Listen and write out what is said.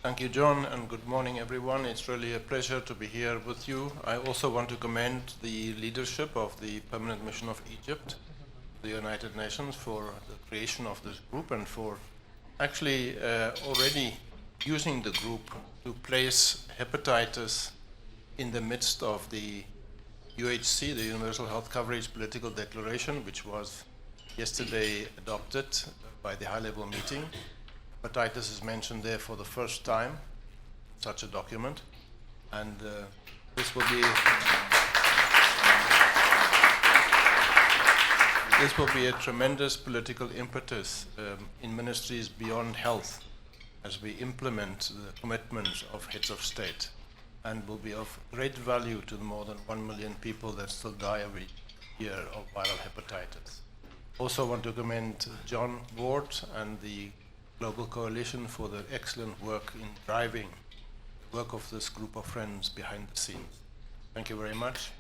Thank you, John, and good morning, everyone. It's really a pleasure to be here with you. I also want to commend the leadership of the Permanent Mission of Egypt, the United Nations, for the creation of this group and for actually already using the group to place hepatitis in the midst of the UHC, the Universal Health Coverage Political Declaration, which was yesterday adopted by the high-level meeting. Hepatitis is mentioned there for the first time, such a document, and this will be a tremendous political impetus in ministries beyond health as we implement the commitments of heads of state, and will be of great value to the more than 1 million people that still die every year of viral hepatitis. Also want to commend John Ward and the Global Coalition for the excellent work in driving the work of this group of friends behind the scenes. Thank you very much.